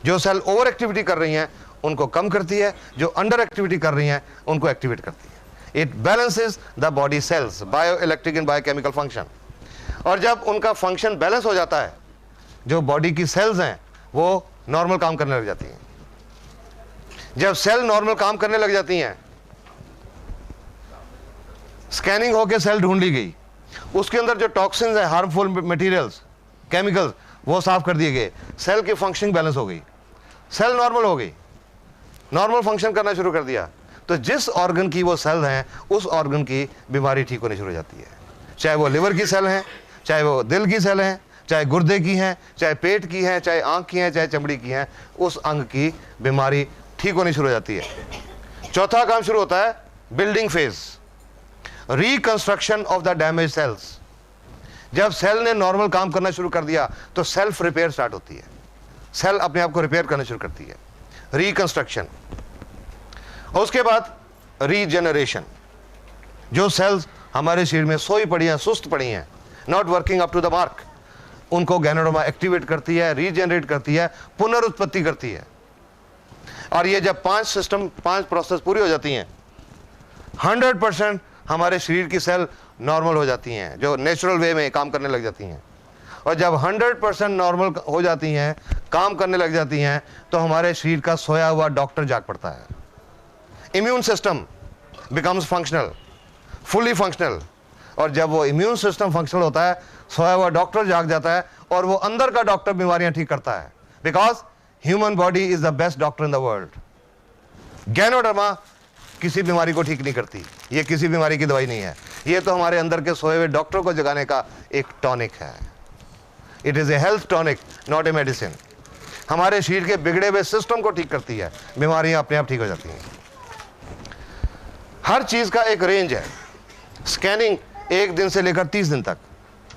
जो cell over activity कर रही हैं उनको कम करती है, जो अंडर एक्टिविटी कर रही हैं उनको एक्टिवेट करती है। It balances the body cells, bio electric and biochemical function. और जब उनका फंक्शन बैलेंस हो जाता है, जो बॉडी की सेल्स हैं वो नॉर्मल काम करने लग जाती हैं। जब सेल नॉर्मल काम करने लग जाती हैं, स्कैनिंग होकर सेल ढूंढ ली गई, उसके अंदर जो टॉक्सिन्स है, हार्मफुल मटेरियल्स, केमिकल्स, वो साफ कर दिए गए, सेल की फंक्शनिंग बैलेंस हो गई, सेल नॉर्मल हो गई, नॉर्मल फंक्शन करना शुरू कर दिया। तो जिस ऑर्गन की वो सेल हैं उस ऑर्गन की बीमारी ठीक होनी शुरू हो जाती है। चाहे वो लिवर की सेल हैं, चाहे वो दिल की सेल हैं, चाहे गुर्दे की हैं, चाहे पेट की हैं, चाहे आंख की हैं, चाहे चमड़ी की हैं, उस अंग की बीमारी ठीक होनी शुरू हो जाती है। चौथा काम शुरू होता है building phase, reconstruction of the damage cells. जब सेल ने नॉर्मल काम करना शुरू कर दिया तो सेल्फ रिपेयर स्टार्ट होती है, सेल अपने आप को रिपेयर करना शुरू करती है, रिकंस्ट्रक्शन। और उसके बाद रीजेनरेशन। जो सेल्स हमारे शरीर में सोई पड़ी हैं, सुस्त पड़ी हैं, not working up to the mark, उनको गैनोडर्मा एक्टिवेट करती है, रीजेनरेट करती है, पुनरुत्पत्ति करती है। और ये जब 5 प्रोसेस पूरी हो जाती हैं, 100% हमारे शरीर की सेल नॉर्मल हो जाती हैं, जो नेचुरल वे में काम करने लग जाती हैं। और जब 100% नॉर्मल हो जाती हैं, काम करने लग जाती हैं, तो हमारे शरीर का सोया हुआ डॉक्टर जाग पड़ता है। Immune system becomes functional, fully functional. और जब वो इम्यून सिस्टम फंक्शनल होता है, सोया हुआ डॉक्टर जाग जाता है और वो अंदर का डॉक्टर बीमारियां ठीक करता है। Because human body is the best doctor in the world. Ganoderma किसी बीमारी को ठीक नहीं करती, ये किसी बीमारी की दवाई नहीं है, ये तो हमारे अंदर के सोए हुए डॉक्टर को जगाने का एक टॉनिक है। It is a health tonic, not a medicine. हमारे शरीर के बिगड़े हुए सिस्टम को ठीक करती है, बीमारियां अपने आप ठीक हो जाती हैं। हर चीज का एक रेंज है। स्कैनिंग 1 दिन से लेकर 30 दिन तक,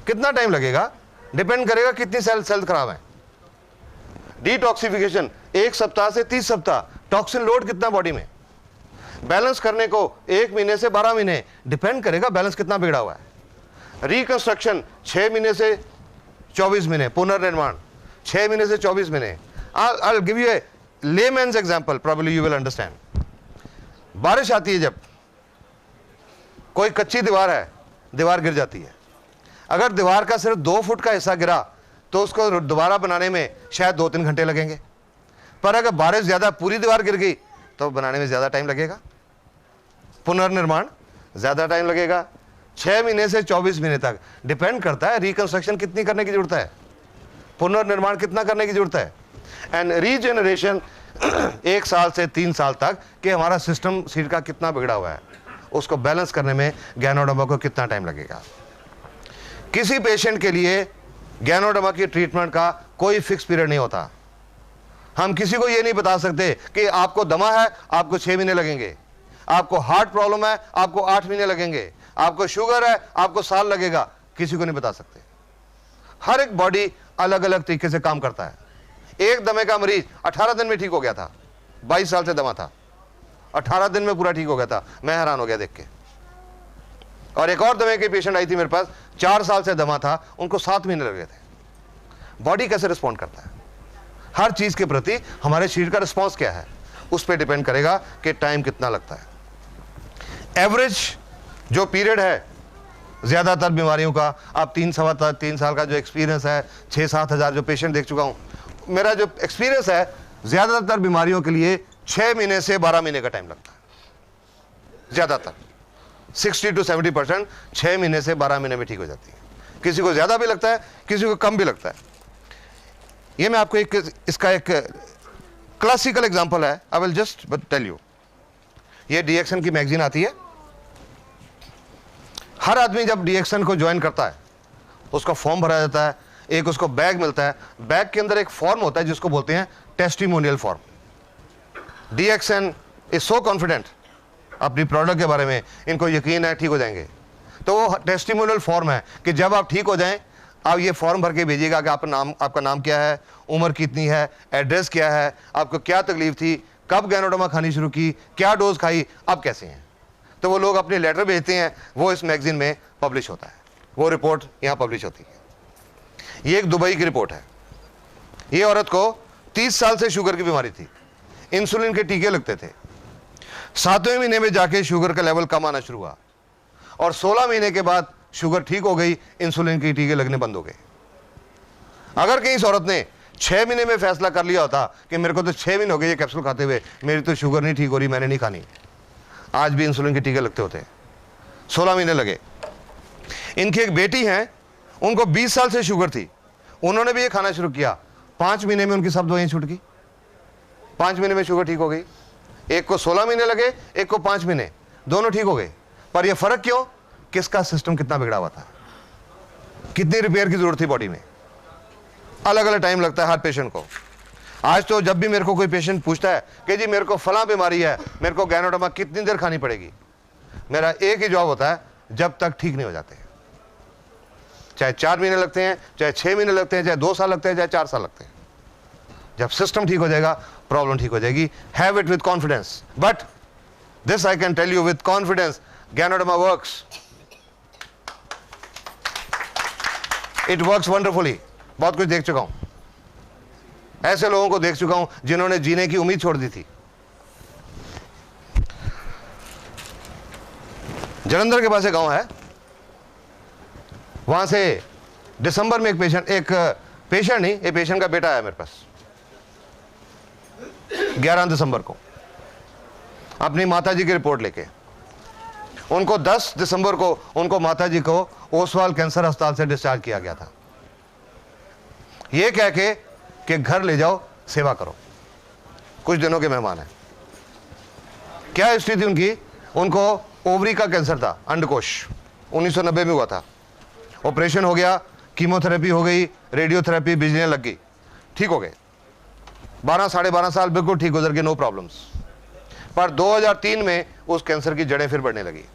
कितना टाइम लगेगा डिपेंड करेगा कितनी सेल खराब है। डिटॉक्सिफिकेशन 1 सप्ताह से 30 सप्ताह, टॉक्सिन लोड कितना बॉडी में, बैलेंस करने को 1 महीने से 12 महीने, डिपेंड करेगा बैलेंस कितना बिगड़ा हुआ है। रिकंस्ट्रक्शन 6 महीने से 24 महीने, पुनर्निर्माण 6 महीने से 24 महीने। I'll give you a layman's example, probably you will understand. बारिश आती है, जब कोई कच्ची दीवार है, दीवार गिर जाती है। अगर दीवार का सिर्फ 2 फुट का हिस्सा गिरा तो उसको दोबारा बनाने में शायद 2-3 घंटे लगेंगे। पर अगर बारिश ज्यादा पूरी दीवार गिर गई तो बनाने में ज्यादा टाइम लगेगा, पुनर्निर्माण ज्यादा टाइम लगेगा। 6 महीने से 24 महीने तक डिपेंड करता है रिकंस्ट्रक्शन कितनी करने की जरूरत है, पुनर्निर्माण कितना करने की जरूरत है। एंड रीजेनरेशन 1 साल से 3 साल तक कि हमारा सिस्टम शरीर का कितना बिगड़ा हुआ है, उसको बैलेंस करने में गैनोडर्मा को कितना टाइम लगेगा। किसी पेशेंट के लिए गैनोडर्मा की ट्रीटमेंट का कोई फिक्स पीरियड नहीं होता। हम किसी को ये नहीं बता सकते कि आपको दमा है, आपको 6 महीने लगेंगे, आपको हार्ट प्रॉब्लम है, आपको 8 महीने लगेंगे, आपको शुगर है, आपको साल लगेगा, किसी को नहीं बता सकते। हर एक बॉडी अलग अलग तरीके से काम करता है। एक दमे का मरीज 18 दिन में ठीक हो गया था, 22 साल से दमा था, 18 दिन में पूरा ठीक हो गया था, मैं हैरान हो गया देख के। और एक और दमे की पेशेंट आई थी मेरे पास, 4 साल से दमा था, उनको 7 महीने लगे थे। बॉडी कैसे रिस्पॉन्ड करता है, हर चीज के प्रति हमारे शरीर का रिस्पॉन्स क्या है, उस पर डिपेंड करेगा कि टाइम कितना लगता है। एवरेज जो पीरियड है ज्यादातर बीमारियों का, आप 3 साल का जो एक्सपीरियंस है, 6-7 हजार जो पेशेंट देख चुका हूं, मेरा जो एक्सपीरियंस है, ज्यादातर बीमारियों के लिए 6 महीने से 12 महीने का टाइम लगता है। ज्यादातर 60 to 70% 6 महीने से 12 महीने में ठीक हो जाती है। किसी को ज्यादा भी लगता है, किसी को कम भी लगता है। ये मैं आपको इसका एक क्लासिकल एग्जांपल है, I will just tell you. ये डीएक्सन की मैगजीन आती है। हर आदमी जब डीएक्सन को ज्वाइन करता है, उसका फॉर्म भरा जाता है, एक उसको बैग मिलता है, बैग के अंदर एक फॉर्म होता है जिसको बोलते हैं testimonial form. DXN is so confident अपनी प्रोडक्ट के बारे में, इनको यकीन है ठीक हो जाएंगे, तो वो टेस्टिमोनियल फॉर्म है कि जब आप ठीक हो जाएं, आप ये फॉर्म भर के भेजिएगा कि आपका नाम क्या है, उम्र कितनी है, एड्रेस क्या है, आपको क्या तकलीफ थी, कब गैनोडर्मा खानी शुरू की, क्या डोज खाई, अब कैसे हैं। तो वो लोग अपने लेटर भेजते हैं, वो इस मैगजीन में पब्लिश होता है, वो रिपोर्ट यहाँ पब्लिश होती है। ये एक दुबई की रिपोर्ट है। ये औरत को 30 साल से शुगर की बीमारी थी, इंसुलिन के टीके लगते थे। 7वें महीने में जाके शुगर का लेवल कम आना शुरू हुआ और 16 महीने के बाद शुगर ठीक हो गई, इंसुलिन के टीके लगने बंद हो गए। अगर कहीं इस औरत ने 6 महीने में फैसला कर लिया होता कि मेरे को तो 6 महीने हो गए ये कैप्सूल खाते हुए, मेरी तो शुगर नहीं ठीक हो रही, मैंने नहीं खानी, आज भी इंसुलिन के टीके लगते होते हैं। 16 महीने लगे। इनकी एक बेटी है, उनको 20 साल से शुगर थी, उन्होंने भी ये खाना शुरू किया, 5 महीने में उनकी सब दवाइयां छूट गई, 5 महीने में शुगर ठीक हो गई। एक को 16 महीने लगे, एक को 5 महीने, दोनों ठीक हो गए। पर यह फर्क क्यों? किसका सिस्टम कितना बिगड़ा हुआ था, कितनी रिपेयर की जरूरत थी बॉडी में। अलग अलग टाइम लगता है हर पेशेंट को। आज तो जब भी मेरे को कोई पेशेंट पूछता है कि जी मेरे को फलां बीमारी है, मेरे को गैनोडर्मा कितनी देर खानी पड़ेगी, मेरा एक ही जवाब होता है, जब तक ठीक नहीं हो जाते। चाहे 4 महीने लगते हैं, चाहे 6 महीने लगते हैं, चाहे 2 साल लगते हैं, चाहे 4 साल लगते हैं, जब सिस्टम ठीक हो जाएगा प्रॉब्लम ठीक हो जाएगी। Have it with confidence, but this I can tell you with confidence, ganoderma works, it works wonderfully. बहुत कुछ देख चुका हूं, ऐसे लोगों को देख चुका हूं जिन्होंने जीने की उम्मीद छोड़ दी थी। जलंधर के पास एक गांव है, वहां से दिसंबर में एक पेशेंट नहीं, एक पेशेंट का बेटा आया मेरे पास 11 दिसंबर को अपनी माताजी की रिपोर्ट लेके। उनको 10 दिसंबर को उनको माताजी को ओसवाल कैंसर अस्पताल से डिस्चार्ज किया गया था, ये कह के कि घर ले जाओ, सेवा करो, कुछ दिनों के मेहमान हैं। क्या हिस्ट्री थी उनकी? उनको ओवरी का कैंसर था, अंडकोश, 1990 में हुआ था। ऑपरेशन हो गया, कीमोथेरेपी हो गई, रेडियोथेरेपी, बिजलियां लग गई, ठीक हो गए। 12 साढ़े 12 साल बिल्कुल ठीक गुजर गए, नो प्रॉब्लम्स। पर 2003 में उस कैंसर की जड़ें फिर बढ़ने लगी,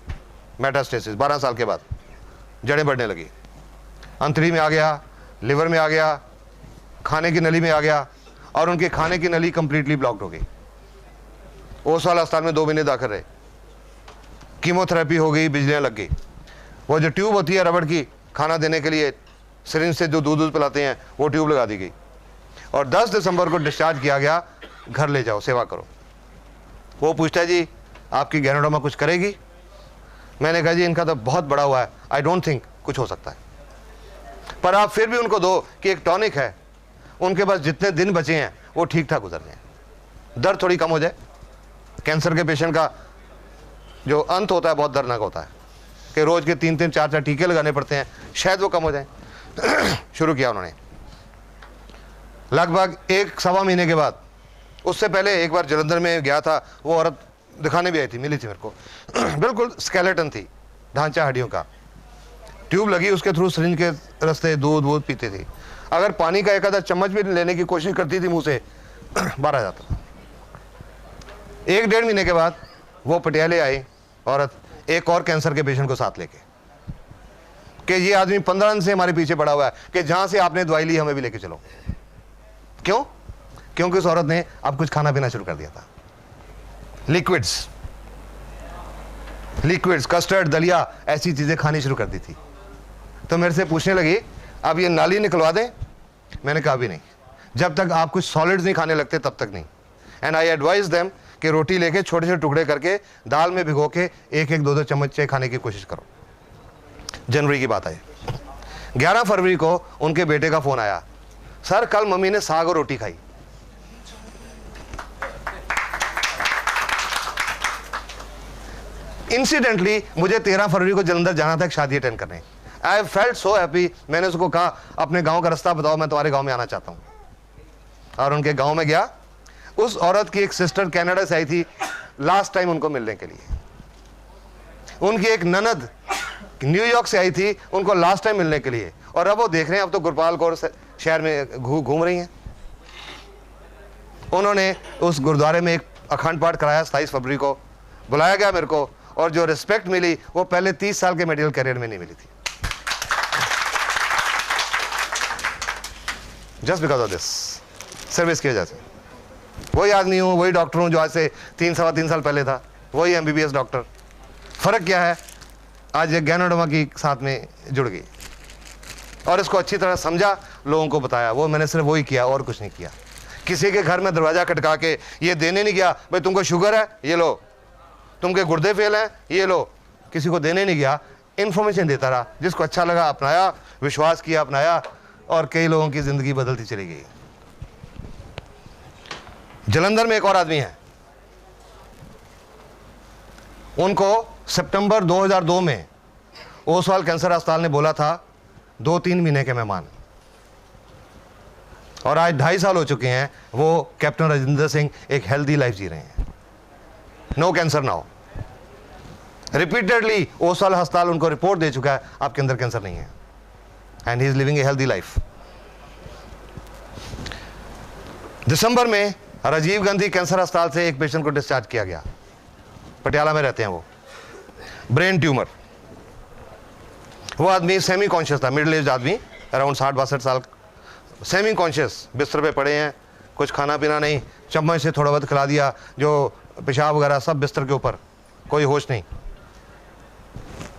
मेटास्टेसिस, 12 साल के बाद जड़ें बढ़ने लगी, अंतड़ी में आ गया, लिवर में आ गया, खाने की नली में आ गया, और उनके खाने की नली कंप्लीटली ब्लॉक्ड हो गई। ओसवाल अस्पताल में 2 महीने दाखिल रहे, कीमोथेरेपी हो गई, बिजलियां लग गई। वो जो ट्यूब होती है रबड़ की, खाना देने के लिए सिरिंज से जो दूध पिलाते हैं, वो ट्यूब लगा दी गई और 10 दिसंबर को डिस्चार्ज किया गया, घर ले जाओ, सेवा करो। वो पूछता है जी आपकी गैनोडर्मा कुछ करेगी? मैंने कहा जी इनका तो बहुत बड़ा हुआ है, आई डोंट थिंक कुछ हो सकता है, पर आप फिर भी उनको दो कि एक टॉनिक है, उनके पास जितने दिन बचे हैं वो ठीक ठाक गुजर जाए, दर्द थोड़ी कम हो जाए। कैंसर के पेशेंट का जो अंत होता है बहुत दर्दनाक होता है कि रोज के 3-3 4-4 टीके लगाने पड़ते हैं, शायद वो कम हो जाए। शुरू किया उन्होंने लगभग 1-1.25 महीने के बाद। उससे पहले एक बार जलंधर में गया था, वो औरत दिखाने भी आई थी, मिली थी मेरे को बिल्कुल स्केलेटन थी, ढांचा हड्डियों का, ट्यूब लगी, उसके थ्रू सिरिंज के रास्ते दूध पीती थी। अगर पानी का एक आधा चम्मच भी लेने की कोशिश करती थी मुंह से, बाहर आ जाता था। 1-1.5 महीने के बाद वो पटियाले आई औरत, एक और कैंसर के पेशेंट को साथ लेके, कि ये आदमी 15 दिन से हमारे पीछे पड़ा हुआ है कि जहां से आपने दवाई ली हमें भी लेके चलो। क्यों? क्योंकि उस औरत ने अब कुछ खाना पीना शुरू कर दिया था, लिक्विड्स, कस्टर्ड, दलिया, ऐसी चीजें खानी शुरू कर दी थी। तो मेरे से पूछने लगी अब ये नाली निकलवा दें? मैंने कहा भी नहीं, जब तक आप कुछ सॉलिड्स नहीं खाने लगते तब तक नहीं। एंड आई एडवाइज देम कि रोटी लेके छोटे छोटे टुकड़े करके दाल में भिगो के 1-1, 2-2 चम्मच चाय खाने की कोशिश करो। जनवरी की बात है, 11 फरवरी को उनके बेटे का फोन आया, सर कल मम्मी ने साग और रोटी खाई। इंसिडेंटली मुझे 13 फरवरी को जलंधर जाना था एक शादी अटेंड करने। I felt so happy. मैंने उसको कहा अपने गांव का रास्ता बताओ, मैं तुम्हारे गांव में आना चाहता हूं। और उनके गांव में गया। उस औरत की एक सिस्टर कनाडा से आई थी लास्ट टाइम उनको मिलने के लिए। उनकी एक ननद न्यूयॉर्क से आई थी उनको लास्ट टाइम मिलने के लिए। और अब वो देख रहे हैं अब तो गुरपाल कौर शहर में घूम रही हैं। उन्होंने उस गुरुद्वारे में एक अखंड पाठ कराया। 27 फरवरी को बुलाया गया मेरे को, और जो रिस्पेक्ट मिली वो पहले 30 साल के मेडिकल करियर में नहीं मिली थी। Just because of this service की वजह से। वही आदमी हूँ, वही डॉक्टर हूँ जो आज से 3-3.25 साल पहले था, वही MBBS डॉक्टर। फर्क क्या है, आज ये गैनोडर्मा की साथ में जुड़ गई और इसको अच्छी तरह समझा, लोगों को बताया। वो मैंने सिर्फ वही किया और कुछ नहीं किया। किसी के घर में दरवाजा खटका के ये देने नहीं गया, भाई तुमको शुगर है ये लो, तुमके गुर्दे फेल हैं ये लो, किसी को देने नहीं गया, इंफॉर्मेशन देता रहा, जिसको अच्छा लगा अपनाया, विश्वास किया अपनाया, और कई लोगों की जिंदगी बदलती चली गई। जलंधर में एक और आदमी है, उनको सितंबर 2002 में ओसवाल कैंसर अस्पताल ने बोला था 2-3 महीने के मेहमान, और आज 2.5 साल हो चुके हैं, वो कैप्टन राजेंद्र सिंह एक हेल्दी लाइफ जी रहे हैं, no cancer now. Repeatedly Oswal अस्पताल उनको रिपोर्ट दे चुका है आपके अंदर कैंसर नहीं है, and he is living a healthy life. दिसंबर में राजीव गांधी कैंसर अस्पताल से एक पेशेंट को डिस्चार्ज किया गया, पटियाला में रहते हैं वो, ब्रेन ट्यूमर। वो आदमी सेमी कॉन्शियस था, मिडिल एज आदमी, अराउंड 60-62 साल, सेमी कॉन्शियस, बिस्तर पे पड़े हैं, कुछ खाना पीना नहीं, चम्मच से थोड़ा बहुत खिला दिया, जो पेशाब वगैरह सब बिस्तर के ऊपर, कोई होश नहीं।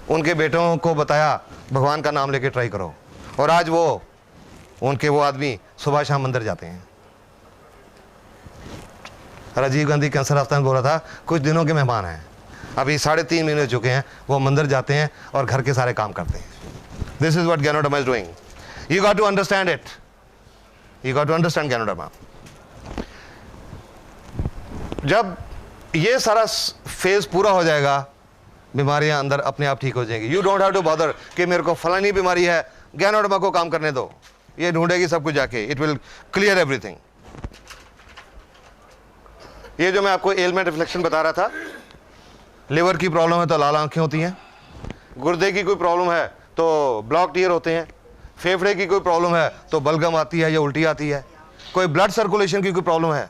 उनके बेटों को बताया भगवान का नाम लेके ट्राई करो, और आज वो आदमी सुबह शाम मंदिर जाते हैं। राजीव गांधी कैंसर अस्पताल बोला था कुछ दिनों के मेहमान हैं, अभी 3.5 महीने हो चुके हैं, वो मंदिर जाते हैं और घर के सारे काम करते हैं। This is what ganoderma is doing. You got to understand it, you got to understand ganoderma. जब ये सारा फेज पूरा हो जाएगा, बीमारियां अंदर अपने आप ठीक हो जाएंगी। You don't have to bother कि मेरे को फलानी बीमारी है, गैनोडर्मा को काम करने दो, ये ढूंढेगी सब कुछ जाके, इट विल क्लियर एवरीथिंग। ये जो मैं आपको एलमेंट रिफ्लेक्शन बता रहा था, लिवर की प्रॉब्लम है तो लाल आंखें होती हैं, गुर्दे की कोई प्रॉब्लम है तो ब्लॉक टीयर होते हैं, फेफड़े की कोई प्रॉब्लम है तो बलगम आती है या उल्टी आती है, कोई ब्लड सर्कुलेशन की कोई प्रॉब्लम है,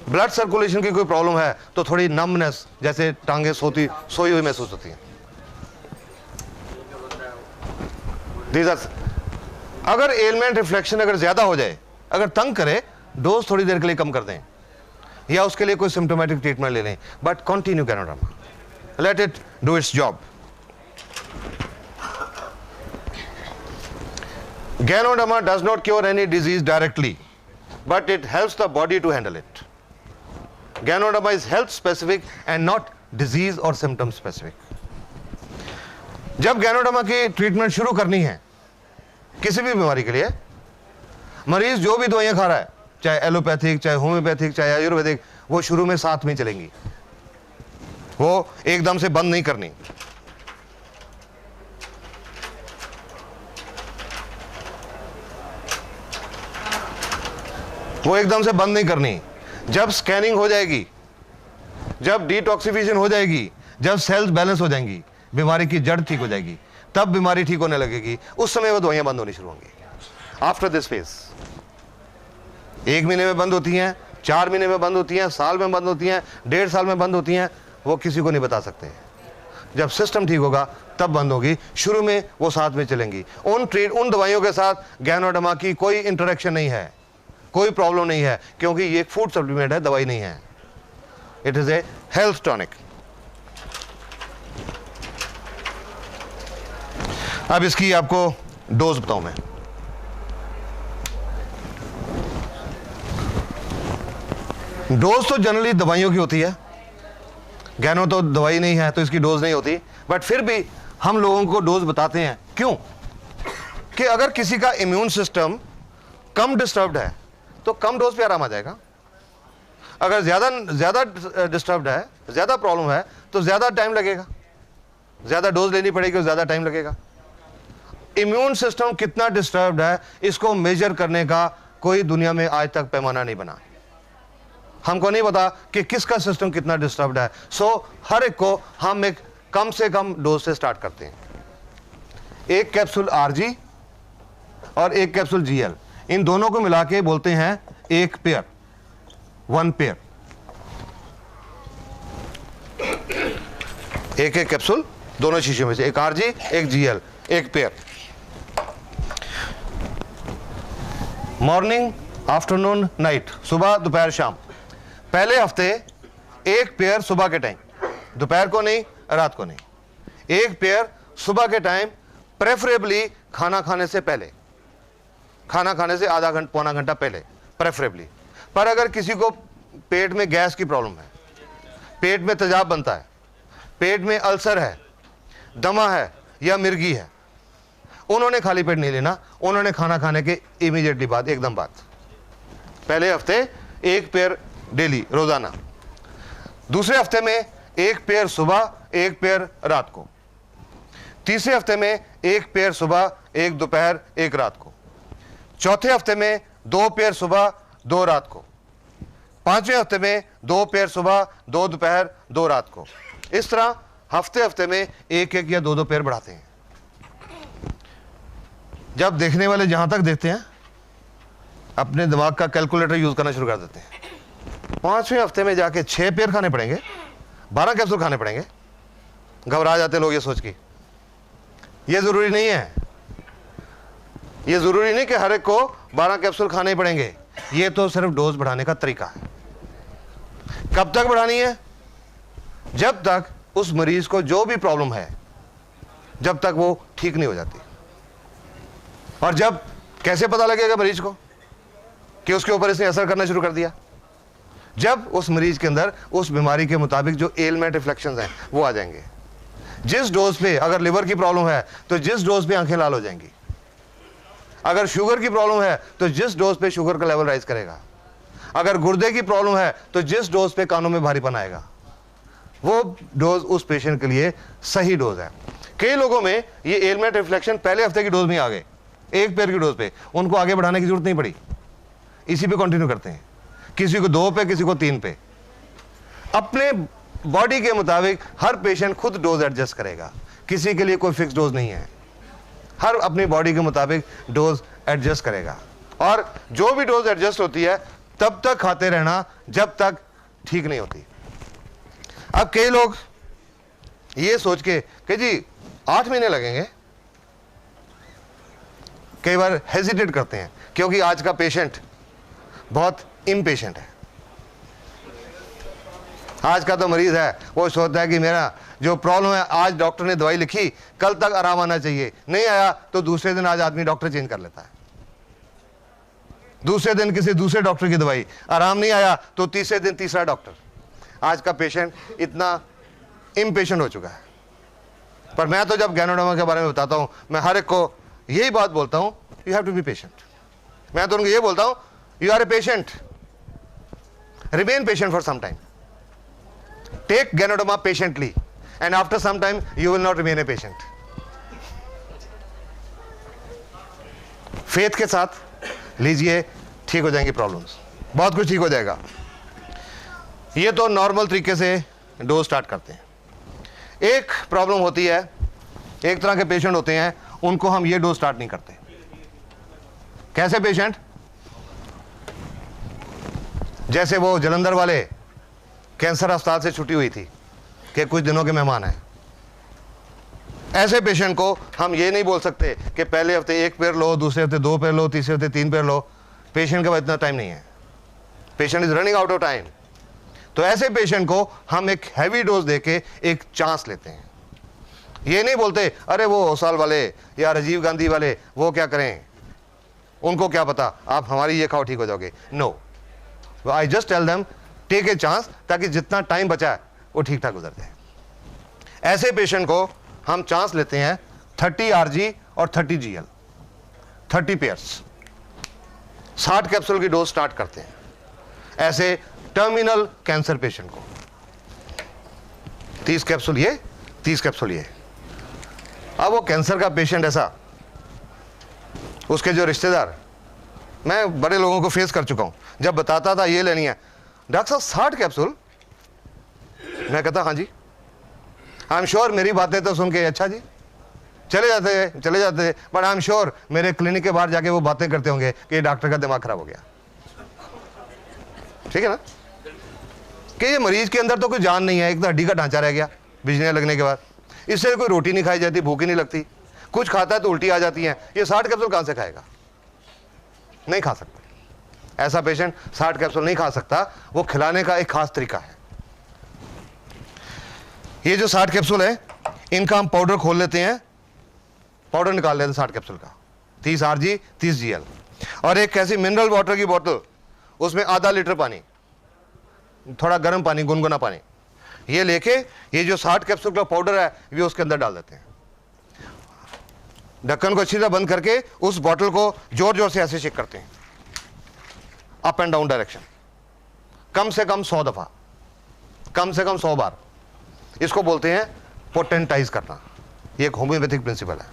ब्लड सर्कुलेशन की कोई प्रॉब्लम है तो थोड़ी नमनेस, जैसे टांगे सोई हुई महसूस होती हैं। अगर एलमेंट रिफ्लेक्शन अगर ज्यादा हो जाए, अगर तंग करे, डोज थोड़ी देर के लिए कम कर दें या उसके लिए कोई सिम्टोमेटिक ट्रीटमेंट ले लें, but continue ganoderma, let it do it's job. Ganoderma does not cure any disease directly, but it helps the body to handle it. Ganoderma is health specific and not disease or symptom specific. जब ganoderma की treatment शुरू करनी है किसी भी बीमारी के लिए, मरीज जो भी दवाइयां खा रहा है, चाहे एलोपैथिक, चाहे होम्योपैथिक, चाहे आयुर्वेदिक, वो शुरू में साथ में चलेंगी, वो एकदम से बंद नहीं करनी। वो एकदम से बंद नहीं करनी। जब स्कैनिंग हो जाएगी, जब डिटॉक्सिफिकेशन हो जाएगी, जब सेल्स बैलेंस हो जाएंगी, बीमारी की जड़ ठीक हो जाएगी, तब बीमारी ठीक होने लगेगी, उस समय वो दवाइयां बंद होनी शुरू होंगी। आफ्टर दिस फेज 1 महीने में बंद होती हैं, 4 महीने में बंद होती हैं, साल में बंद होती हैं, 1.5 साल में बंद होती हैं, वो किसी को नहीं बता सकते। जब सिस्टम ठीक होगा तब बंद होगी, शुरू में वो साथ में चलेंगी। उन दवाइयों के साथ गैनोडर्मा की कोई इंटरेक्शन नहीं है, कोई प्रॉब्लम नहीं है, क्योंकि ये एक फूड सप्लीमेंट है, दवाई नहीं है। It is a health tonic. अब इसकी आपको डोज बताऊं मैं। डोज तो जनरली दवाइयों की होती है, गैनो तो दवाई नहीं है तो इसकी डोज नहीं होती, बट फिर भी हम लोगों को डोज बताते हैं। क्यों? कि अगर किसी का इम्यून सिस्टम कम डिस्टर्ब्ड है तो कम डोज पे आराम आ जाएगा, अगर ज्यादा डिस्टर्ब्ड है, ज्यादा प्रॉब्लम है, तो ज्यादा टाइम लगेगा, ज्यादा डोज लेनी पड़ेगी और ज्यादा टाइम लगेगा। इम्यून सिस्टम कितना डिस्टर्ब्ड है, इसको मेजर करने का कोई दुनिया में आज तक पैमाना नहीं बना। हमको नहीं पता कि किसका सिस्टम कितना डिस्टर्ब्ड है, सो हर एक को हम एक कम से कम डोज से स्टार्ट करते हैं। 1 कैप्सूल RG और 1 कैप्सूल GL, इन दोनों को मिला के बोलते हैं 1 पेयर, 1 पेयर। 1 कैप्सूल दोनों शीशे में से, 1 RG 1 GL, 1 pair. Morning, afternoon, night, सुबह दोपहर शाम। पहले हफ्ते 1 पेयर सुबह के टाइम, दोपहर को नहीं, रात को नहीं। 1 पेयर सुबह के टाइम, प्रेफरेबली खाना खाने से पहले। खाना खाने से आधा घंटा पौना घंटा पहले प्रेफरेबली। पर अगर किसी को पेट में गैस की प्रॉब्लम है, पेट में तेजाब बनता है, पेट में अल्सर है, दमा है या मिर्गी है, उन्होंने खाली पेट नहीं लेना। उन्होंने खाना खाने के इमीडिएटली बाद, एकदम बाद, पहले हफ्ते 1 पेयर डेली रोजाना, दूसरे हफ्ते में 1 पेयर सुबह 1 पेयर रात को, तीसरे हफ्ते में 1 पेयर सुबह 1 दोपहर 1 रात को, चौथे हफ्ते में 2 पेयर सुबह 2 रात को, पांचवें हफ्ते में 2 पेयर सुबह 2 दोपहर 2 रात को। इस तरह हफ्ते हफ्ते में 1-1 या 2-2 पेयर बढ़ाते हैं। जब देखने वाले जहां तक देखते हैं अपने दिमाग का कैलकुलेटर यूज करना शुरू कर देते हैं। 5वें हफ्ते में जाके 6 पेयर खाने पड़ेंगे, 12 कैप्सूल खाने पड़ेंगे। घबरा जाते लोग ये सोच के। ये जरूरी नहीं है, ये जरूरी नहीं कि हर एक को 12 कैप्सूल खाने ही पड़ेंगे। ये तो सिर्फ डोज बढ़ाने का तरीका है। कब तक बढ़ानी है? जब तक उस मरीज को जो भी प्रॉब्लम है, जब तक वो ठीक नहीं हो जाती। और जब कैसे पता लगेगा मरीज को कि उसके ऊपर इसने असर करना शुरू कर दिया? जब उस मरीज के अंदर उस बीमारी के मुताबिक जो एलमेंट रिफ्लेक्शंस हैं वो आ जाएंगे। जिस डोज पे, अगर लिवर की प्रॉब्लम है तो जिस डोज पे आंखें लाल हो जाएंगी, अगर शुगर की प्रॉब्लम है तो जिस डोज पे शुगर का लेवल राइज करेगा, अगर गुर्दे की प्रॉब्लम है तो जिस डोज पे कानों में भारीपन आएगा, वो डोज उस पेशेंट के लिए सही डोज है। कई लोगों में ये एलमेंट रिफ्लेक्शन पहले हफ्ते की डोज में आ गए, 1 पेयर की डोज पे, उनको आगे बढ़ाने की जरूरत नहीं पड़ी, इसी पे कंटिन्यू करते हैं। किसी को 2 पे, किसी को 3 पे। अपने बॉडी के मुताबिक हर पेशेंट खुद डोज एडजस्ट करेगा, किसी के लिए कोई फिक्स डोज नहीं है। हर अपनी बॉडी के मुताबिक डोज एडजस्ट करेगा, और जो भी डोज एडजस्ट होती है तब तक खाते रहना जब तक ठीक नहीं होती। अब कई लोग ये सोच के कि जी 8 महीने लगेंगे, कई बार हेजिटेट करते हैं, क्योंकि आज का पेशेंट बहुत इम्पेशेंट है। आज का तो मरीज है, वो सोचता है कि मेरा जो प्रॉब्लम है, आज डॉक्टर ने दवाई लिखी, कल तक आराम आना चाहिए, नहीं आया तो दूसरे दिन आज आदमी डॉक्टर चेंज कर लेता है, दूसरे दिन किसी दूसरे डॉक्टर की दवाई, आराम नहीं आया तो तीसरे दिन तीसरा डॉक्टर। आज का पेशेंट इतना इम्पेशेंट हो चुका है। पर मैं तो जब गैनोडर्मा के बारे में बताता हूं, मैं हर एक को यही बात बोलता हूं, you have to be patient. मैं तो उनको ये बोलता हूं, you are a patient, remain patient for some time, take ganoderma patiently, and after some time you will not remain a patient. Faith के साथ लीजिए, ठीक हो जाएंगी प्रॉब्लम्स, बहुत कुछ ठीक हो जाएगा। ये तो नॉर्मल तरीके से डोज स्टार्ट करते हैं। एक प्रॉब्लम होती है, एक तरह के पेशेंट होते हैं, उनको हम ये डोज स्टार्ट नहीं करते। कैसे पेशेंट? जैसे वो जलंधर वाले कैंसर अस्पताल से छुट्टी हुई थी कि कुछ दिनों के मेहमान हैं। ऐसे पेशेंट को हम ये नहीं बोल सकते कि पहले हफ्ते 1 पेयर लो, दूसरे हफ्ते 2 पेयर लो, तीसरे हफ्ते 3 पेयर लो। पेशेंट के पास इतना टाइम नहीं है, patient is running out of time. तो ऐसे पेशेंट को हम एक हैवी डोज देके एक चांस लेते हैं। ये नहीं बोलते अरे वो ओसाल वाले या राजीव गांधी वाले वो क्या करें, उनको क्या पता, आप हमारी ये खाओ ठीक हो जाओगे। No, I just tell them take a chance, ताकि जितना टाइम बचा है वो ठीक ठाक गुजर जाए। ऐसे पेशेंट को हम चांस लेते हैं 30 RG और 30 GL, 30 पेयर्स, 60 कैप्सूल की डोज स्टार्ट करते हैं ऐसे टर्मिनल कैंसर पेशेंट को। 30 कैप्सूल ये, 30 कैप्सूल ये। अब वो कैंसर का पेशेंट ऐसा, उसके जो रिश्तेदार, मैं बड़े लोगों को फेस कर चुका हूं, जब बताता था ये लेनी है, डॉक्टर साहब 60 कैप्सूल, मैं कहता हाँ जी, आई एम श्योर। मेरी बातें तो सुन के अच्छा जी चले जाते, बट आई एम श्योर मेरे क्लिनिक के बाहर जाके वो बातें करते होंगे कि डॉक्टर का दिमाग खराब हो गया। ठीक है ना, कि ये मरीज के अंदर तो कोई जान नहीं है, एक तो हड्डी का ढांचा रह गया बिजलियां लगने के बाद, इससे कोई रोटी नहीं खाई जाती, भूख ही नहीं लगती, कुछ खाता है तो उल्टी आ जाती है, ये 60 कैप्सूल कहां से खाएगा? नहीं खा सकता। ऐसा पेशेंट 60 कैप्सूल नहीं खा सकता, वो खिलाने का एक खास तरीका है। ये जो 60 कैप्सूल है, इनका हम पाउडर खोल लेते हैं, पाउडर निकाल लेते हैं 60 कैप्सूल का, 30 RG 30 GL। और एक ऐसी मिनरल वाटर की बोतल, उसमें आधा लीटर पानी, थोड़ा गर्म पानी, गुनगुना पानी, ये लेके ये जो 60 कैप्सूल का पाउडर है ये उसके अंदर डाल देते हैं। ढक्कन को अच्छी तरह बंद करके उस बोतल को जोर जोर से ऐसे शेक करते हैं, अप एंड डाउन डायरेक्शन, कम से कम 100 दफा, कम से कम 100 बार। इसको बोलते हैं पोटेंटाइज करना। ये एक होम्योपैथिक प्रिंसिपल है,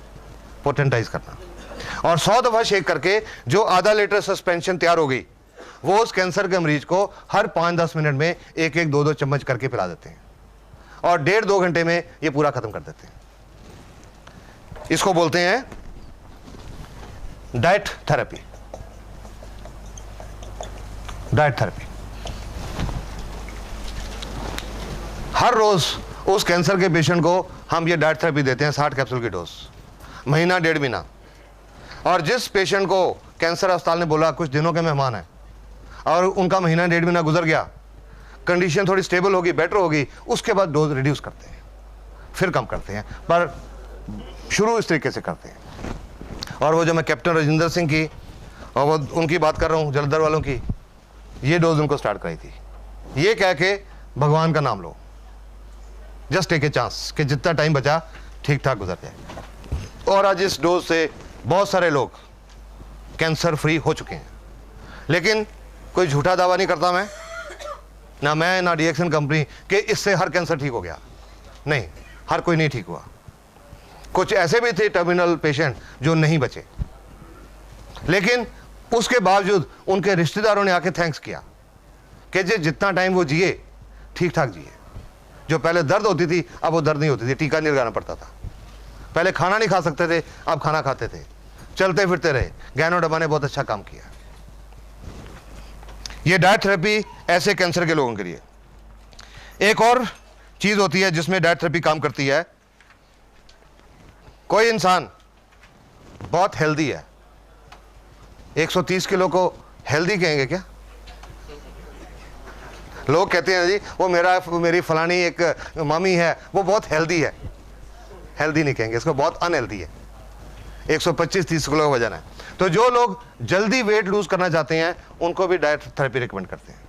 पोटेंटाइज करना। और 100 दफा शेक करके जो आधा लीटर सस्पेंशन तैयार हो गई, वो उस कैंसर के मरीज को हर 5-10 मिनट में 1-1, 2-2 चम्मच करके पिला देते हैं और 1.5-2 घंटे में ये पूरा खत्म कर देते हैं। इसको बोलते हैं डाइट थेरेपी। डाइट थेरेपी हर रोज उस कैंसर के पेशेंट को हम ये डाइट थेरेपी देते हैं, 60 कैप्सूल की डोज, महीना 1.5 महीना। और जिस पेशेंट को कैंसर अस्पताल ने बोला कुछ दिनों के मेहमान हैं और उनका महीना 1.5 महीना गुजर गया, कंडीशन थोड़ी स्टेबल होगी, बेटर होगी, उसके बाद डोज रिड्यूस करते हैं, फिर कम करते हैं, पर शुरू इस तरीके से करते हैं। और वो जो मैं कैप्टन राजेंद्र सिंह की और वो उनकी बात कर रहा हूँ, जलंधर वालों की, ये डोज उनको स्टार्ट कराई थी, ये कह के भगवान का नाम लो, जस्ट टेक ए चांस कि जितना टाइम बचा ठीक ठाक गुजर जाए। और आज इस डोज से बहुत सारे लोग कैंसर फ्री हो चुके हैं। लेकिन कोई झूठा दावा नहीं करता मैं ना डीएक्सन कंपनी कि इससे हर कैंसर ठीक हो गया, नहीं, हर कोई नहीं ठीक हुआ। कुछ ऐसे भी थे टर्मिनल पेशेंट जो नहीं बचे, लेकिन उसके बावजूद उनके रिश्तेदारों ने आके थैंक्स किया कि जितना टाइम वो जिए ठीक ठाक जिए। जो पहले दर्द होती थी अब वो दर्द नहीं होती थी, टीका नहीं लगाना पड़ता था। पहले खाना नहीं खा सकते थे, अब खाना खाते थे, चलते फिरते रहे। गैनो डब्बा ने बहुत अच्छा काम किया। ये डाइट थेरेपी ऐसे कैंसर के लोगों के लिए। एक और चीज होती है जिसमें डाइट थेरेपी काम करती है। कोई इंसान बहुत हेल्दी है, 130 किलो को हेल्दी कहेंगे क्या? लोग कहते हैं जी वो मेरी फलानी एक मामी है वो बहुत हेल्दी है, हेल्दी नहीं कहेंगे इसको, बहुत अनहेल्दी है। 125-30 किलो का वजन है। तो जो लोग जल्दी वेट लूज करना चाहते हैं उनको भी डाइट थेरेपी रिकमेंड करते हैं।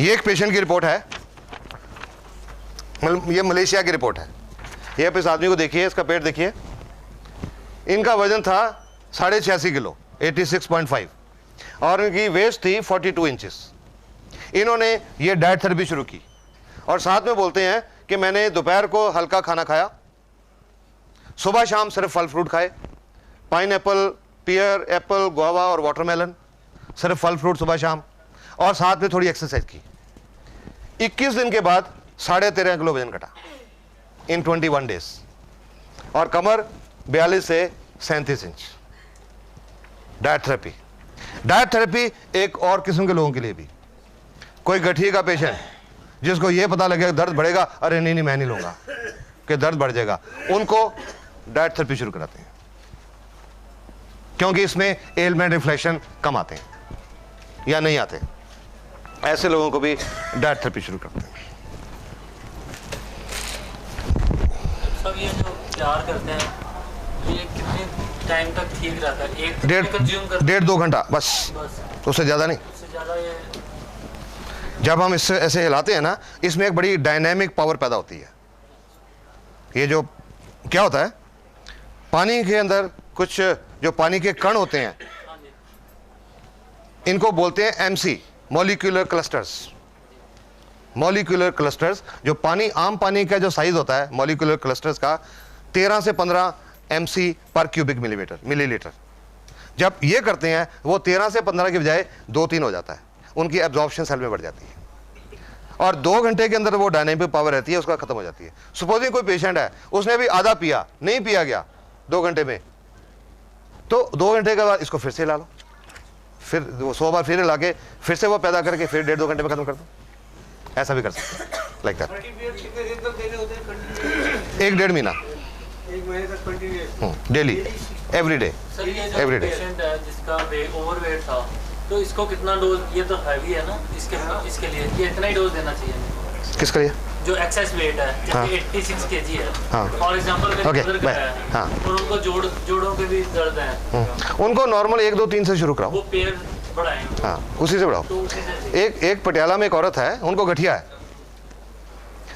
ये एक पेशेंट की रिपोर्ट है, ये मलेशिया की रिपोर्ट है। ये आप इस आदमी को देखिए, इसका पेट देखिए, इनका वजन था 86.5 किलो, 86.5, और इनकी वेस्ट थी 42 इंचेस। इन्होंने ये डाइट थेरेपी शुरू की और साथ में बोलते हैं कि मैंने दोपहर को हल्का खाना खाया, सुबह शाम सिर्फ फल फ्रूट खाए, पाइनएप्पल, पियर, एप्पल, गुआवा और वाटरमेलन, सिर्फ फल फ्रूट सुबह शाम, और साथ में थोड़ी एक्सरसाइज की। 21 दिन के बाद 13.5 किलो वजन घटा इन 21 डेज, और कमर 42 से 37 inch. Diet therapy. Diet therapy एक और किस्म के लोगों के लिए भी, कोई गठिए का पेशेंट जिसको ये पता लगेगा दर्द बढ़ेगा, अरे नहीं मैं नहीं लूंगा कि दर्द बढ़ जाएगा, उनको डाइट थेरेपी शुरू कराते हैं, क्योंकि इसमें एलमेंट रिफ्लेक्शन कम आते हैं या नहीं आते। ऐसे लोगों को भी डाइट थेरेपी शुरू करते हैं। सब ये जो तैयार करते हैं ये कितने टाइम तक ठीक रहता है? 1.5-2 घंटा बस, उससे ज़्यादा नहीं। उससे ज़्यादा ये जब हम इससे ऐसे हिलाते हैं ना, इसमें एक बड़ी डायनेमिक पावर पैदा होती है। ये जो क्या होता है, पानी के अंदर कुछ जो पानी के कण होते हैं, इनको बोलते हैं MC, molecular clusters. Molecular clusters, जो पानी, आम पानी का जो साइज होता है मॉलिक्यूलर क्लस्टर्स का 13 से 15 एमसी पर क्यूबिक मिलीलीटर। जब ये करते हैं वो 13 से 15 की बजाय 2-3 हो जाता है, उनकी एब्जॉर्प्शन सेल में बढ़ जाती है, और 2 घंटे के अंदर वो डायनेमिक पावर रहती है, उसका खत्म हो जाती है। सपोजिंग कोई पेशेंट है, उसने भी आधा पिया, नहीं पिया गया 2 घंटे में, तो 2 घंटे के बाद इसको फिर से हिला लो, फिर 100 बार फिर हिला के फिर से वो पैदा करके फिर 1.5-2 घंटे में खत्म कर दो। ऐसा भी कर सकते हैं, लाइक दैट। 1-1.5 महीना daily, every day, every day. Patient है जिसका ओवरवेट था, तो इसको कितना डोज, ये तो हैवी है ना, इसके लिए ये इतना ही डोज देना चाहिए? किसका लिए? जो एक्सेस वेट है, जैसे 86 kg है, हाँ। फॉर एग्जांपल ओके, उधर का है, हाँ। और उनको जोड़ों पे भी दर्द है, उनको नॉर्मल 1 2 3 से शुरू कराओ। वो पैर बढ़ाएं, हाँ, उसी से बढ़ाओ। तो उसी से एक पटियाला में एक औरत है, उनको गठिया है,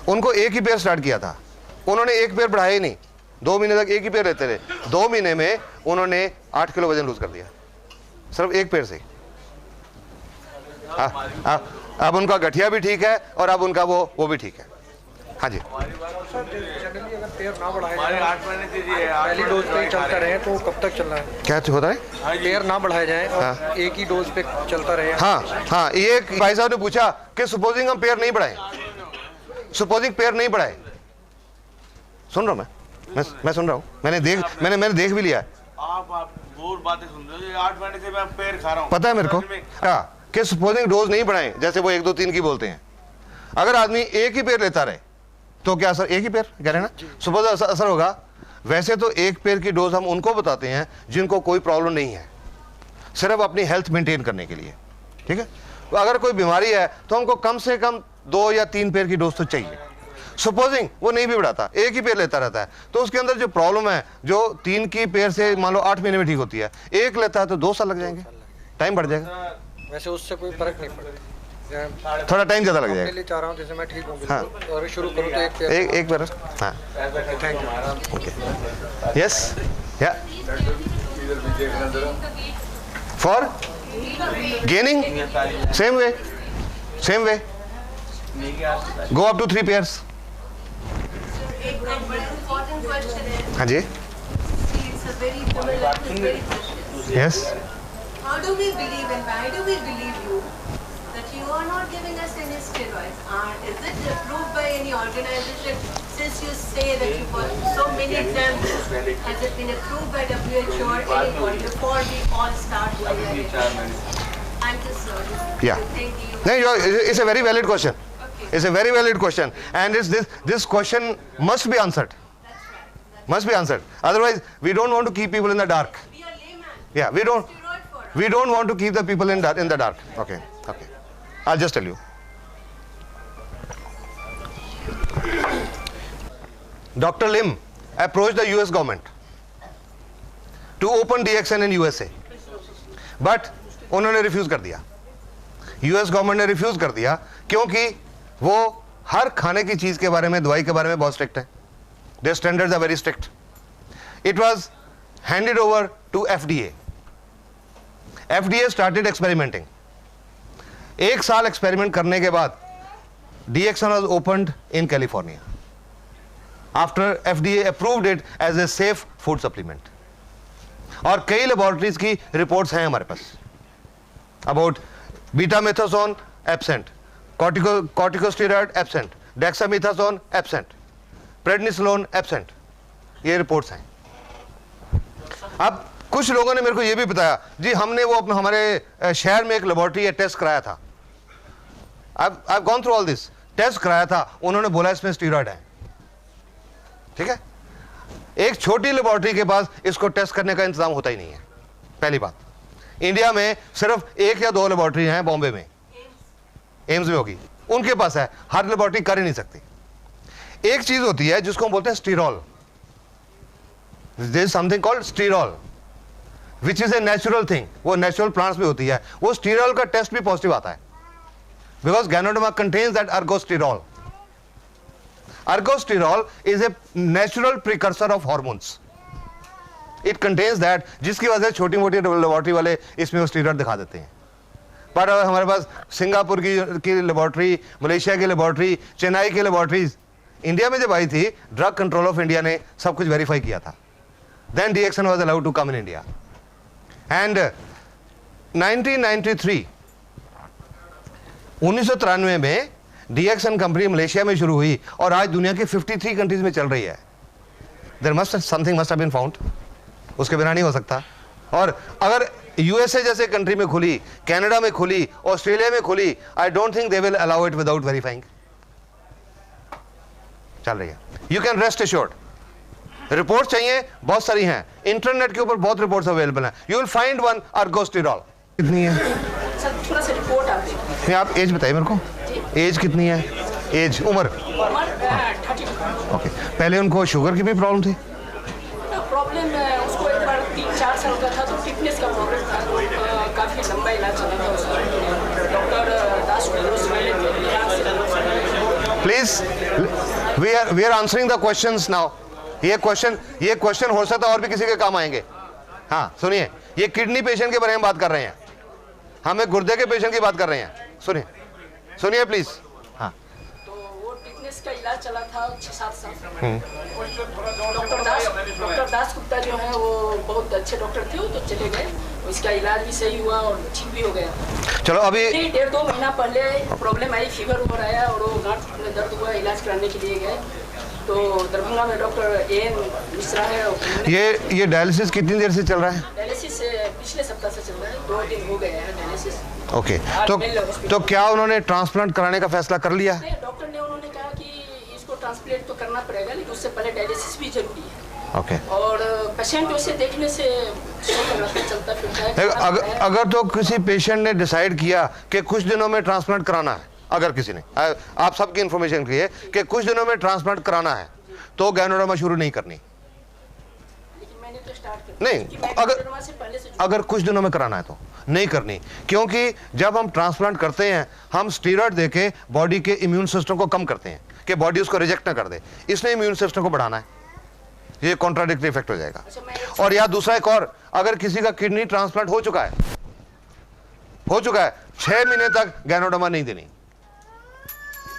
उनको एक ही पैर स्टार्ट किया था, उन्होंने एक पैर बढ़ाया ही नहीं, 2 महीने तक एक ही पैर लेते रहे। 2 महीने में उन्होंने 8 किलो वजन लूज कर दिया, सिर्फ एक पैर से। अब उनका गठिया भी ठीक है और अब उनका वो भी ठीक है। हाँ जी, अगर पैर ना बढ़ाए पहली डोज पे ही चलता रहे तो कब तक चलना है? क्या होता है? पैर ना बढ़ाए जाएं और एक ही डोज पे चलता रहे। हाँ, ये भाई साहब ने पूछा कि सपोजिंग हम पैर नहीं बढ़ाएं, सपोजिंग पैर नहीं बढ़ाए, सुन रहा हूँ मैं सुन रहा हूँ, मैंने देख भी लिया है। आप बहुत बातें सुन रहे हो, 8 महीने से मैं पैर खा रहा हूँ, पता है मेरे को कि सपोजिंग डोज नहीं बढ़ाएं, जैसे वो 1 2 3 की बोलते हैं। अगर आदमी एक ही पैर लेता रहे तो क्या असर? एक ही पैर कह रहे हैं ना, सपोज असर होगा। वैसे तो एक पैर की डोज हम उनको बताते हैं जिनको कोई प्रॉब्लम नहीं है, सिर्फ अपनी हेल्थ मेंटेन करने के लिए, ठीक है। तो अगर कोई बीमारी है तो हमको कम से कम 2 या 3 पैर की डोज तो चाहिए। सपोजिंग वो नहीं भी बढ़ाता, एक ही पैर लेता रहता है, तो उसके अंदर जो प्रॉब्लम है, जो 3 की पैर से मान लो 8 महीने में ठीक होती है, एक लेता है तो 2 साल लग जाएंगे, टाइम बढ़ जाएगा। वैसे उससे कोई फर्क नहीं पड़ता, थोड़ा टाइम ज़्यादा लग जाएगा। लिए चाह रहा हूँ, जैसे मैं ठीक हूँ हाँ। और शुरू करूँ तो एक पैर एक पैर। हाँ, yes, yeah for gaining same way go up to 3 pairs. एक बड़ा इम्पोर्टेंट क्वेश्चन है। हाँ जी, It's a very very question. Yes. How do we believe and why do we believe you that you are not giving us any steroids? Is it approved by any organization? Since you say that you got so many examples, has it been approved by WHO or anybody before we all start going ahead? Thank you, sir. Yeah. Thank you. No, it's a very valid question. It's a very valid question, and this question must be answered. Must be answered. Otherwise, we don't want to keep people in the dark. We are layman. Yeah, we don't. Steroid for us. We don't want to keep the people in the dark. Okay. I'll just tell you. Dr. Lim approached the US government to open DXN in USA, but उन्होंने refuse कर दिया। US government ने refuse कर दिया क्योंकि वो हर खाने की चीज के बारे में, दवाई के बारे में बहुत स्ट्रिक्ट है। Their standards are very strict. It was handed over to FDA. FDA started experimenting. 1 साल एक्सपेरिमेंट करने के बाद DXN was opened in California after FDA approved it as a safe food supplement. और कई लेबोरेटरीज की reports हैं हमारे पास about betamethasone absent, corticosteroid absent, dexamethasone absent, prednisolone absent, ये रिपोर्ट्स हैं। अब कुछ लोगों ने मेरे को ये भी बताया जी हमने वो हमारे शहर में एक लेबोरेटरी टेस्ट कराया था, I've gone through all this, test कराया था, उन्होंने बोला इसमें स्टीरॉइड है। ठीक है, एक छोटी लेबोरेटरी के पास इसको टेस्ट करने का इंतजाम होता ही नहीं है। पहली बात, इंडिया में सिर्फ 1 या 2 लेबोरेटरी हैं, बॉम्बे में एम्स में होगी, उनके पास है, हर लेबोरेटरी कर ही नहीं सकती। एक चीज होती है जिसको हम बोलते हैं sterol, there is something called sterol which is a natural thing, वो नेचुरल प्लांट्स में होती है। वो स्टीरॉल का टेस्ट भी पॉजिटिव आता है because ganoderma contains that ergosterol. Ergosterol is a natural precursor of hormones, it contains that, जिसकी वजह से छोटी मोटी लेबोरेटरी वाले इसमें वो स्टीरॉइड दिखा देते हैं। पर हमारे पास सिंगापुर की लेबोरेटरी, मलेशिया की लेबोरेटरी, चेन्नई की लेबोरेटरीज इंडिया में जब आई थी, ड्रग कंट्रोल ऑफ इंडिया ने सब कुछ वेरीफाई किया था। Then DXN was allowed to come in India and 1993 1993 में DXN कंपनी मलेशिया में शुरू हुई और आज दुनिया के 53 कंट्रीज में चल रही है। There must something must have been found, उसके बिना नहीं हो सकता। और अगर USA जैसे कंट्री में खुली, कनाडा में खुली, ऑस्ट्रेलिया में खुली, I don't think they will allow it without verifying. चल रही है, you can rest assured. Report चाहिए, बहुत सारी हैं, इंटरनेट के ऊपर बहुत रिपोर्ट्स अवेलेबल हैं, यू विल फाइंड वन अर्गोस्टेरॉल। कितनी है सर थोड़ा सा रिपोर्ट आप दें। आप एज बताइए मेरे को, एज कितनी है? एज, उम्र? ओके। पहले उनको शुगर की भी प्रॉब्लम थी? प्रॉब्लम उसको एक बार 3-4 साल का था तो फिटनेस का प्रॉब्लम था, तो काफ़ी लंबा इलाज चला था उसका। Doctor Das please we are answering the questions now. ये क्वेश्चन हो सकता है और भी किसी के काम आएंगे। हाँ सुनिए, ये किडनी पेशेंट के बारे में बात कर रहे हैं, हम एक गुर्दे के पेशेंट की बात कर रहे हैं। सुनिए प्लीज। हाँ, तो वो फिटनेस का इलाज चला था 6-7 साल। डॉक्टर दास गुप्ता जो है वो बहुत अच्छे डॉक्टर थे, वो तो चले गए, उसका इलाज भी सही हुआ और ठीक भी हो गया। चलो अभी 1.5-2 महीना पहले प्रॉब्लम आई, फीवर उबर आया और वो गांठ में दर्द हुआ, इलाज कराने के लिए गए तो दरभंगा में डॉक्टर एन मिश्रा है। ये डायलिसिस कितनी देर से चल रहा है? डायलिसिस पिछले सप्ताह से चल रहा है, 2 दिन हो गए हैं डायलिसिस। ओके, तो क्या उन्होंने ट्रांसप्लांट कराने का फैसला कर लिया? डॉक्टर ने उन्होंने कहा कि इसको ट्रांसप्लांट तो करना पड़ेगा, लेकिन उससे पहले डायलिसिस भी जरूरी है। ओके। और पेशेंट उसे देखने से चलता फिरता है। अगर तो किसी पेशेंट ने डिसाइड किया कि कुछ दिनों में ट्रांसप्लांट कराना है, अगर किसी ने, आप सबकी इंफॉर्मेशन के लिए कि कुछ दिनों में ट्रांसप्लांट कराना है, तो गैनोडर्मा शुरू नहीं करनी। मैंने तो स्टार्ट कर नहीं, अगर कुछ दिनों में कराना है तो नहीं करनी, क्योंकि जब हम ट्रांसप्लांट करते हैं हम स्टीरॉयड देके बॉडी के इम्यून सिस्टम को कम करते हैं कि बॉडी उसको रिजेक्ट ना कर दे, इसने इम्यून सिस्टम को बढ़ाना है, ये कॉन्ट्राडिक्टरी इफेक्ट हो जाएगा। और या दूसरा एक और, अगर किसी का किडनी ट्रांसप्लांट हो चुका है 6 महीने तक गैनोडर्मा नहीं देनी,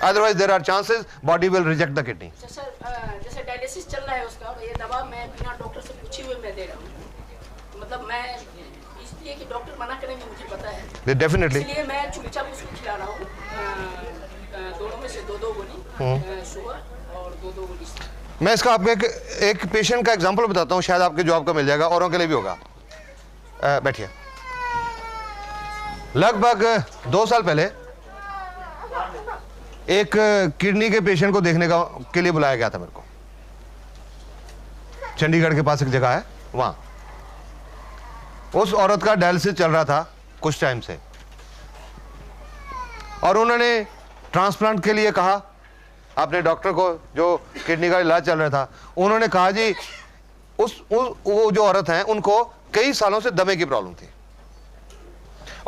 otherwise there are chances body will reject the kidney. जैसे डायलिसिस चल रहा है उसका, ये दवा मैं बिना डॉक्टर से पूछे हुए मैं दे रहा हूँ, मतलब मैं इसलिए कि डॉक्टर मना करेंगे मुझे पता है, डेफिनेटली, इसलिए मैं चुपचाप उसको खिला रहा हूँ। दोनों में से 2-2 गोली सुबह और 2-2 गोली। मैं इसका आपको एक पेशेंट का एग्जांपल बताता हूँ, शायद आपके जॉब का मिल जाएगा, औरों के लिए भी होगा। बैठिए। लगभग 2 साल पहले एक किडनी के पेशेंट को देखने के लिए बुलाया गया था मेरे को। चंडीगढ़ के पास एक जगह है, वहां उस औरत का डायलिसिस चल रहा था कुछ टाइम से, और उन्होंने ट्रांसप्लांट के लिए कहा अपने डॉक्टर को, जो किडनी का इलाज चल रहा था। उन्होंने कहा जी वो जो औरत हैं उनको कई सालों से दमे की प्रॉब्लम थी,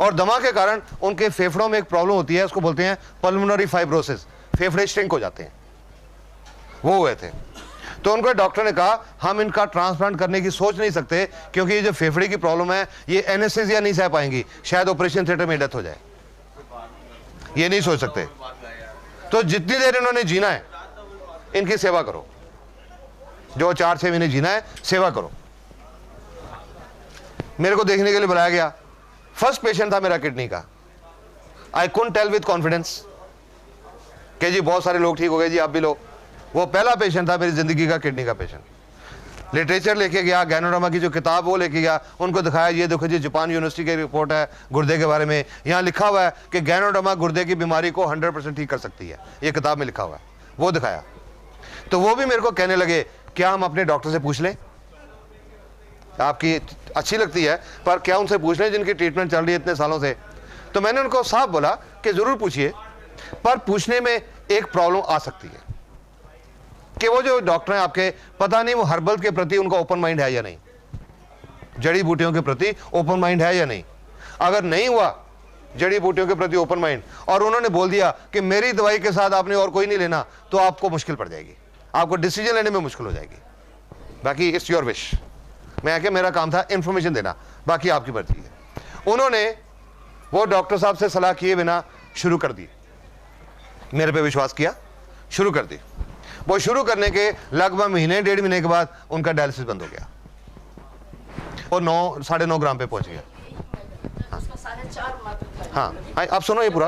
और दमा के कारण उनके फेफड़ों में एक प्रॉब्लम होती है, उसको बोलते हैं पल्मोनरी फाइब्रोसिस, फेफड़े श्रिंक हो जाते हैं, वो हुए थे। तो उनको डॉक्टर ने कहा हम इनका ट्रांसप्लांट करने की सोच नहीं सकते, क्योंकि ये जो फेफड़े की प्रॉब्लम है ये एनेस्थीसिया नहीं सह पाएंगी, शायद ऑपरेशन थिएटर में डेथ हो जाए, ये नहीं सोच सकते। तो जितनी देर इन्होंने जीना है इनकी सेवा करो, जो 4-6 महीने जीना है सेवा करो। मेरे को देखने के लिए बुलाया गया, फर्स्ट पेशेंट था मेरा किडनी का। I couldn't tell with confidence कि जी बहुत सारे लोग ठीक हो गए जी, आप भी लो। वो पहला पेशेंट था मेरी जिंदगी का किडनी का पेशेंट। लिटरेचर लेके गया, गैनोडर्मा की जो किताब वो लेके गया, उनको दिखाया, ये देखो जी जापान यूनिवर्सिटी की रिपोर्ट है गुर्दे के बारे में, यहाँ लिखा हुआ है कि गैनोडर्मा गुर्दे की बीमारी को 100% ठीक कर सकती है, ये किताब में लिखा हुआ है। वो दिखाया तो वो भी मेरे को कहने लगे क्या हम अपने डॉक्टर से पूछ लें, आपकी अच्छी लगती है पर क्या उनसे पूछ लें जिनकी ट्रीटमेंट चल रही है इतने सालों से। तो मैंने उनको साफ बोला कि जरूर पूछिए, पर पूछने में एक प्रॉब्लम आ सकती है कि वो जो डॉक्टर हैं आपके, पता नहीं वो हर्बल के प्रति उनका ओपन माइंड है या नहीं, जड़ी बूटियों के प्रति ओपन माइंड है या नहीं। अगर नहीं हुआ जड़ी बूटियों के प्रति ओपन माइंड, और उन्होंने बोल दिया कि मेरी दवाई के साथ आपने और कोई नहीं लेना, तो आपको मुश्किल पड़ जाएगी, आपको डिसीजन लेने में मुश्किल हो जाएगी। बाकी इट्स योर विश, मैं क्या, मेरा काम था इंफॉर्मेशन देना, बाकी आपकी मर्जी है। उन्होंने वो डॉक्टर साहब से सलाह किए बिना शुरू कर दी, मेरे पे विश्वास किया, शुरू कर दी। वो शुरू करने के लगभग महीने 1.5 महीने के बाद उनका डायलिसिस बंद हो गया और 9-9.5 ग्राम पे पहुंच गया। हाँ, आप सुनो ये पूरा।